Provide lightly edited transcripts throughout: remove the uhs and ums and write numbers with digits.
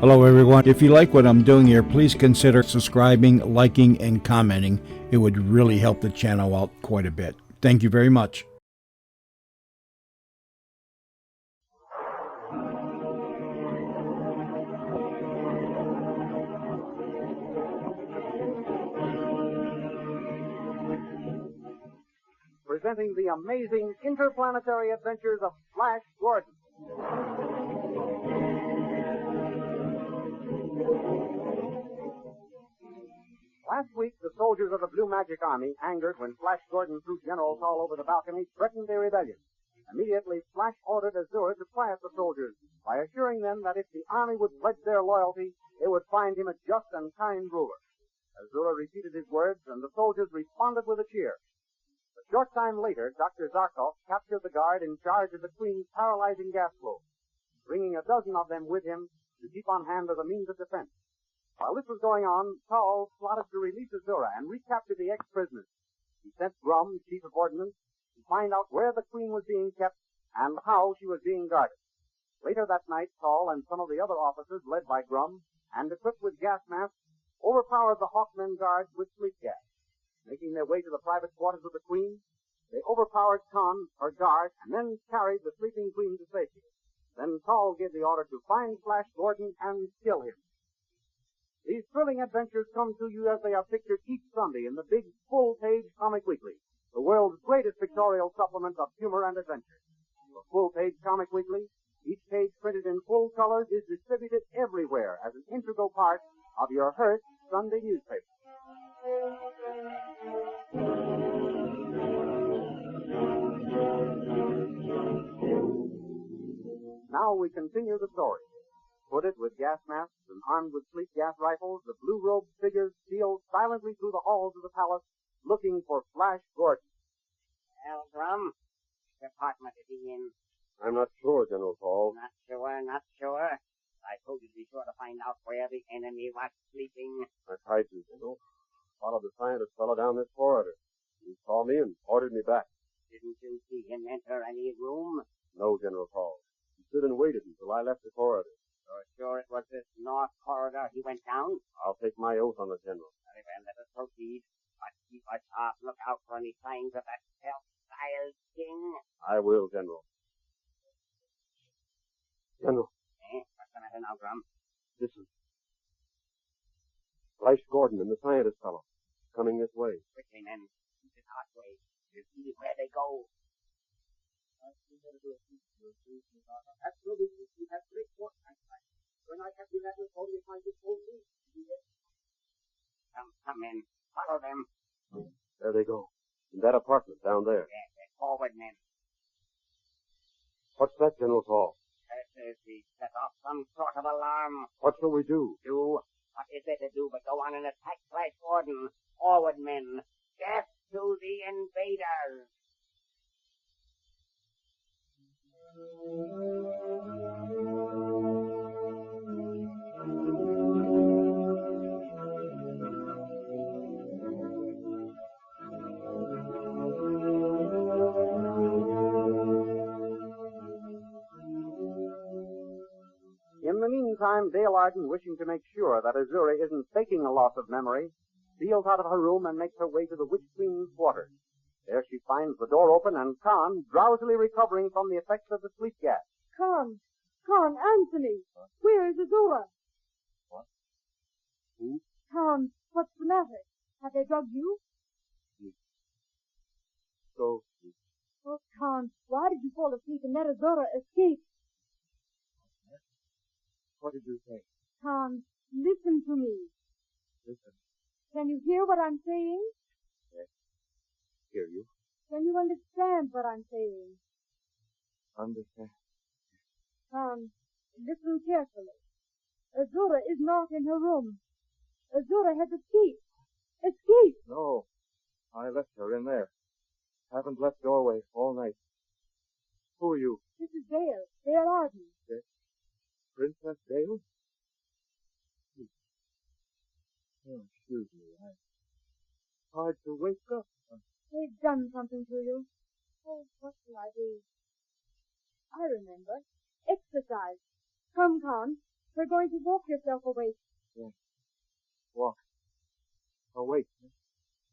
Hello, everyone. If you like what I'm doing here, please consider subscribing, liking, and commenting. It would really help the channel out quite a bit. Thank you very much. Presenting the amazing interplanetary adventures of Flash Gordon. Last week, the soldiers of the Blue Magic Army, angered when Flash Gordon threw General Tall over the balcony, threatened a rebellion. Immediately, Flash ordered Azura to quiet the soldiers by assuring them that if the army would pledge their loyalty, they would find him a just and kind ruler. Azura repeated his words, and the soldiers responded with a cheer. A short time later, Dr. Zarkov captured the guard in charge of the Queen's paralyzing gas flow, bringing a dozen of them with him to keep on hand as a means of defense. While this was going on, Tall plotted to release Azura and recapture the ex-prisoners. He sent Grum, chief of ordnance, to find out where the Queen was being kept and how she was being guarded. Later that night, Tall and some of the other officers, led by Grum, and equipped with gas masks, overpowered the Hawkmen guards with sleep gas. Making their way to the private quarters of the Queen, they overpowered Khan, her guard, and then carried the sleeping Queen to safety. Then Tall gave the order to find Flash Gordon and kill him. These thrilling adventures come to you as they are pictured each Sunday in the big, full-page Comic Weekly, the world's greatest pictorial supplement of humor and adventure. The full-page Comic Weekly, each page printed in full colors, is distributed everywhere as an integral part of your Hearst Sunday newspaper. Now we continue the story. Hooded with gas masks and armed with sleep gas rifles, the blue-robed figures steal silently through the halls of the palace, looking for Flash Gordon. Well, Grum, which apartment is he in? I'm not sure, General Tall. Not sure. I told you to be sure to find out where the enemy was sleeping. I tried to, General. Followed the scientist fellow down this corridor. He saw me and ordered me back. Didn't you see him enter any room? No, General Tall. He stood and waited until I left the corridor. You're sure it was this north corridor he went down? I'll take my oath on the General. Very well, let us proceed. But keep a sharp lookout for any signs of that self-styled king. I will, General. General. What's the matter now, Grum? Listen. Flash Gordon and the scientist fellow. Coming this way. Quickly, men. Keep it hot way. We'll see where they go. Absolutely. We have great work. When I have been at the phone, it might be told me. Come in. Follow them. There they go. In that apartment down there. Yes, forward, men. What's that, General Tall? This is we set off some sort of alarm. What shall we do? Do? What is there to do but go on and attack Flash Gordon? Forward, men. Death to the invaders. In the meantime, Dale Arden, wishing to make sure that Azura isn't faking a loss of memory, steals out of her room and makes her way to the Witch Queen's quarters. There she finds the door open and Khan drowsily recovering from the effects of the sleep gas. Khan, Anthony, where is Azura? What? Who? Khan, what's the matter? Have they drugged you? So, Oh, Khan, why did you fall asleep and let Azura escape? what did you say? Khan, listen to me. Listen. Can you hear what I'm saying? Yes. Hear you. Can you understand what I'm saying? Understand. Khan, listen carefully. Azura is not in her room. Azura has escaped. Escaped! No. I left her in there. Haven't left doorway all night. Who are you? This is Dale Arden. Yes. Princess Dale? Oh, excuse me. Hard to wake up. They've done something to you. Oh, what shall I do? I remember. Exercise. Come, Khan. We're going to walk yourself awake. Yes. Walk. Awake.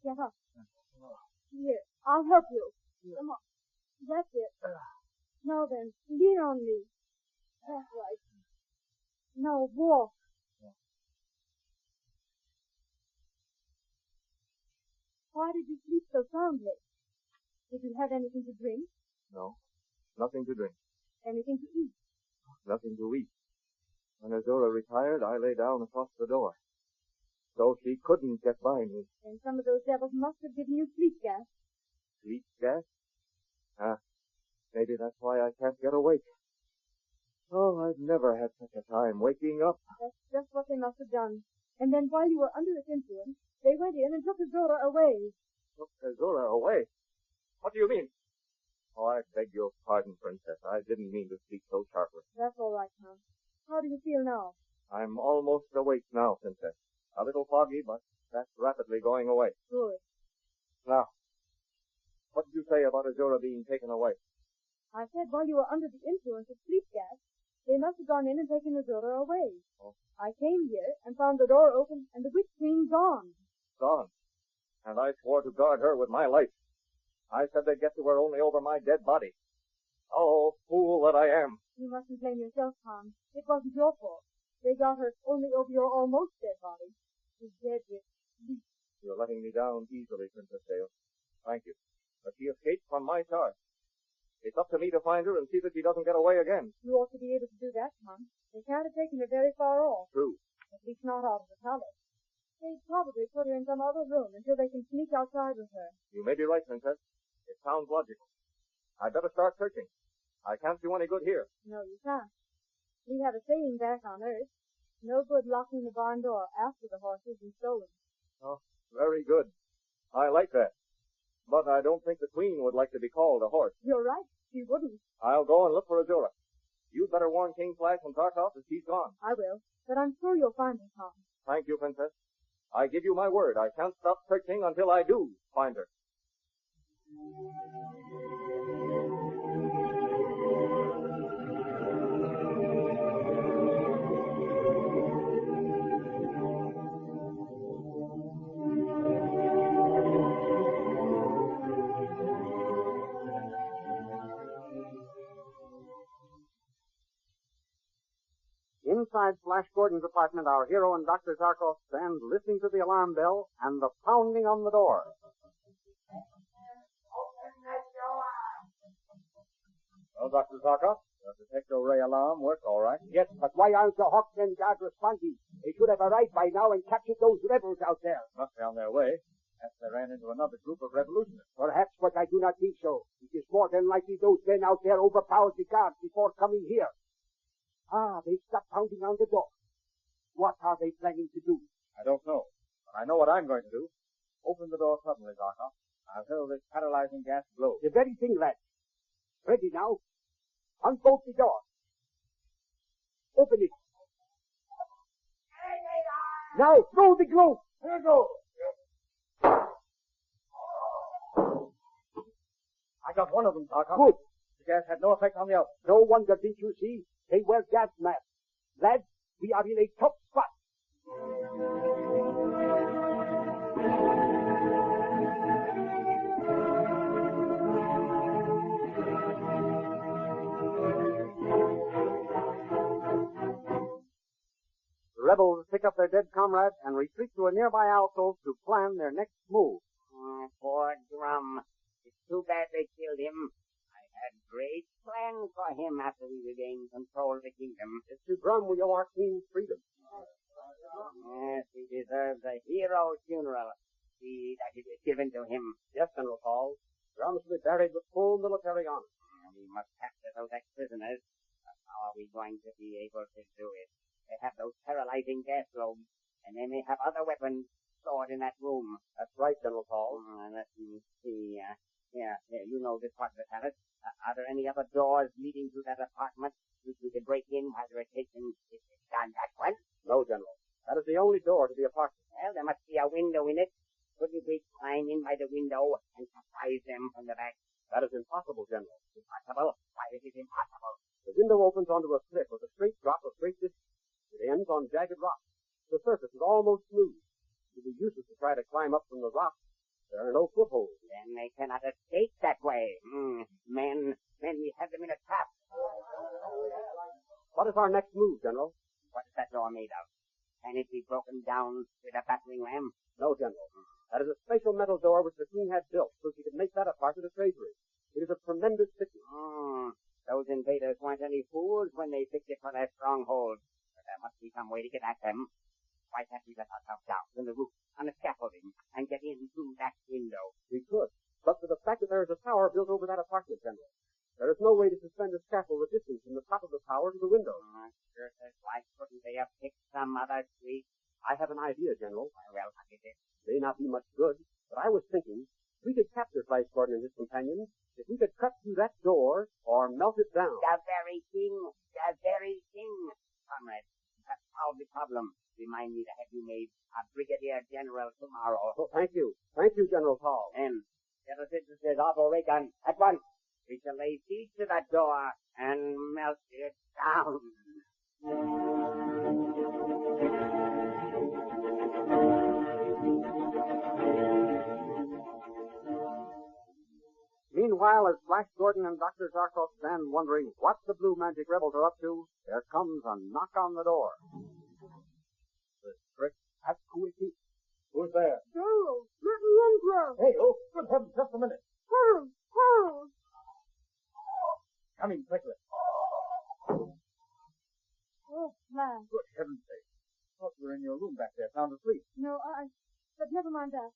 Get up. Here, I'll help you. Come on. That's it. Now then, lean on me. That's right. Now walk. Why did you sleep so soundly? Did you have anything to drink? No. Nothing to drink. Anything to eat? Nothing to eat. When Azura retired, I lay down across the door. So she couldn't get by me. And some of those devils must have given you sleep gas. Sleep gas? Maybe that's why I can't get awake. Oh, I've never had such a time waking up. That's just what they must have done. And then while you were under its influence, they went in and took Azura away. Took Azura away? What do you mean? Oh, I beg your pardon, Princess. I didn't mean to speak so sharply. That's all right, Tom. How do you feel now? I'm almost awake now, Princess. A little foggy, but that's rapidly going away. Good. Now, what did you say about Azura being taken away? I said while you were under the influence of sleep gas, they must have gone in and taken Azura away. Oh. I came here and found the door open and the witch queen gone. Gone. And I swore to guard her with my life. I said they'd get to her only over my dead body. Oh, fool that I am. You mustn't blame yourself, Tom. It wasn't your fault. They got her only over your almost dead body. She's dead with sleep. You're letting me down easily, Princess Dale. Thank you. But she escaped from my charge. It's up to me to find her and see that she doesn't get away again. You ought to be able to do that, Tom. They can't have taken her very far off. True. At least not out of the palace. They'd probably put her in some other room until they can sneak outside with her. You may be right, Princess. It sounds logical. I'd better start searching. I can't do any good here. No, you can't. We have a saying back on Earth. No good locking the barn door after the horse has been stolen. Oh, very good. I like that. But I don't think the Queen would like to be called a horse. You're right. She wouldn't. I'll go and look for Azura. You'd better warn King Flash and Tarkov that she's gone. I will. But I'm sure you'll find her, Tom. Thank you, Princess. I give you my word. I can't stop searching until I do find her. Inside Flash Gordon's apartment, our hero and Dr. Zarkov stand listening to the alarm bell and the pounding on the door. Well, Dr. Zarkov, the detector ray alarm worked all right. Yes, but why aren't the Hawks and Guard responding? They should have arrived by now and captured those rebels out there. Must be on their way. Perhaps they ran into another group of revolutionists. Perhaps, but I do not think so. It is more than likely those men out there overpowered the guards before coming here. They stopped pounding on the door. What are they planning to do? I don't know, but I know what I'm going to do. Open the door suddenly, Zarkov. I'll tell this paralyzing gas blow. The very thing, lad. Ready now. Unbolt the door. Open it. Now, throw the glove. Here goes. I got one of them, Zarkov. Good. The gas had no effect on the other. No wonder, didn't you see? They wear gas masks. Lads, we are in a tough spot. The rebels pick up their dead comrade and retreat to a nearby alcove to plan their next move. Poor Drum. It's too bad they killed him. I had great plans for him after we regained control of the kingdom. It's to Drum we owe our queen's freedom. Yes, he deserves a hero's funeral. See that it is given to him. Yes, General Paul. Drum should be buried with full military honor. We must capture those ex-prisoners. But how are we going to be able to do it? They have those paralyzing gas globes, and they may have other weapons stored in that room. That's right, General Paul. Let me see. Here, you know this part of the palace. Are there any other doors leading to that apartment which we could break in while the rotation is done? That one? No, General. That is the only door to the apartment. Well, there must be a window in it. Couldn't we climb in by the window and surprise them from the back? That is impossible, General. Impossible? Why is it impossible? The window opens onto a cliff with a straight drop of great distance. It ends on jagged rocks. The surface is almost smooth. It would be useless to try to climb up from the rocks. There are no footholds. Then they cannot escape that way. Men, we have them in a trap. What is our next move, General? What is that door made of? Can it be broken down with a battering ram? No, General. That is a special metal door which the Queen had built so she could make that a part of the treasury. It is of tremendous thickness. Those invaders weren't any fools when they picked it for their stronghold. But there must be some way to get at them. Why can't we let ourselves down from the roof on the scaffolding and get in through that window? We could, but for the fact that there is a tower built over that apartment, General. There is no way to suspend a scaffold a distance from the top of the tower to the window. Why couldn't they have picked some other street? I have an idea, General. Well, what is it? May not be much good, but I was thinking we could capture Flash Gordon and his companions if we could cut through that door or melt it down. The very thing. Comrade, that's solved the problem. Remind me to have you made a brigadier general tomorrow. Oh, thank you. Thank you, General Paul. And get us into this auto ray gun at once. We shall lay siege to that door and melt it down. Meanwhile, as Flash Gordon and Dr. Zarkov stand wondering what the Blue Magic Rebels are up to, there comes a knock on the door. That's who it is. Who's there? General, let me in, sir. Hey, oh, good heavens, just a minute. Hurry. Come in quickly. Oh, Flash. Good heavens sake. Thought you were in your room back there, sound asleep. No, but never mind that.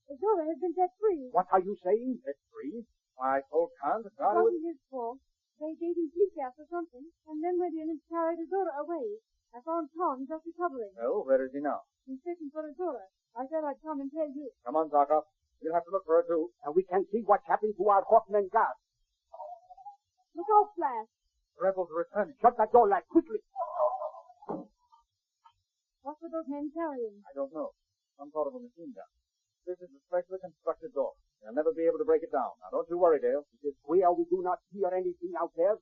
The daughter has been set free. What are you saying? Set free? Why, I told Khan that It God wasn't his fault. They gave him sleep gas or something, and then went in and carried his daughter away. I found Tom just recovering. Well, where is he now? He's searching for his daughter. I said I'd come and tell you. Come on, Zarkov. We'll have to look for her, too. And we can see what's happened to our horsemen and guards. Look out, Flash. The rebels are returning. Shut that door, lad, quickly. What were those men carrying? I don't know. Some sort of a machine gun. This is a specially constructed door. They'll never be able to break it down. Now, don't you worry, Dale. It is queer we do not hear anything out there.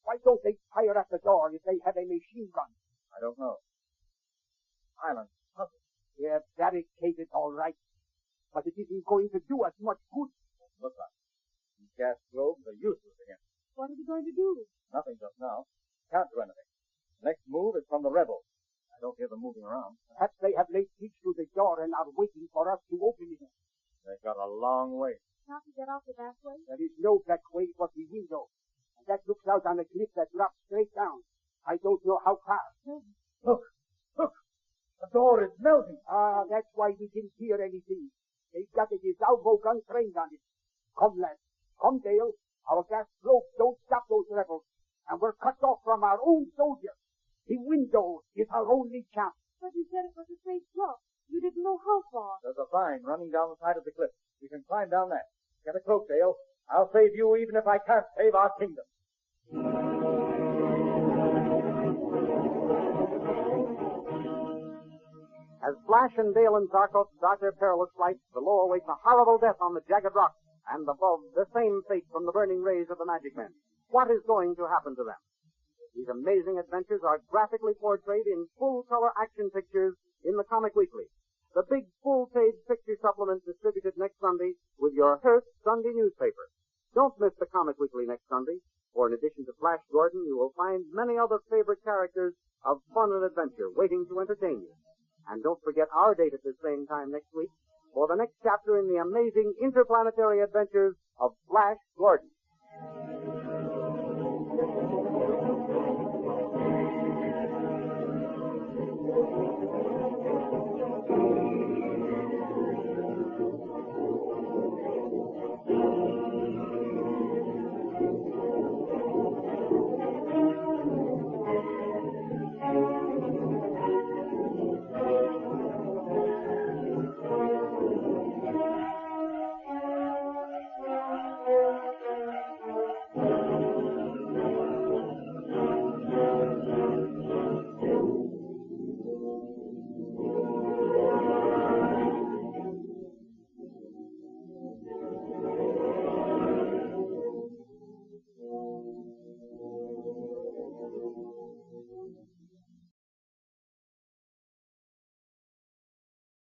Why don't they fire at the door if they have a machine gun? I don't know. Silence. They're barricaded, all right. But it isn't going to do us much good. Look like these gas globes are useless again. What are we going to do? Nothing just now. Can't do anything. The next move is from the rebels. I don't hear them moving around. Perhaps they have laid siege to the door and are waiting for us to open it. They've got a long way. Can't we get out the back way? There is no back way but the window. And that looks out on a cliff that drops straight down. I don't know how far. Look! The door is melting. That's why we didn't hear anything. They've got a salvo gun trained on it. Come, lads. Come, Dale. Our gas globes don't stop those rebels. And we're cut off from our own soldiers. The window is our only chance. But you said it was a straight drop. You didn't know how far. There's a vine running down the side of the cliff. We can climb down that. Get a cloak, Dale. I'll save you even if I can't save our kingdom. As Flash and Dale and Zarkov start their perilous flight, below awaits a horrible death on the jagged rocks, and above, the same fate from the burning rays of the magic men. What is going to happen to them? These amazing adventures are graphically portrayed in full-color action pictures in the Comic Weekly, the big full-page picture supplement distributed next Sunday with your Hearst Sunday newspaper. Don't miss the Comic Weekly next Sunday, for in addition to Flash Gordon, you will find many other favorite characters of fun and adventure waiting to entertain you. And don't forget our date at the same time next week for the next chapter in the amazing interplanetary adventures of Flash Gordon.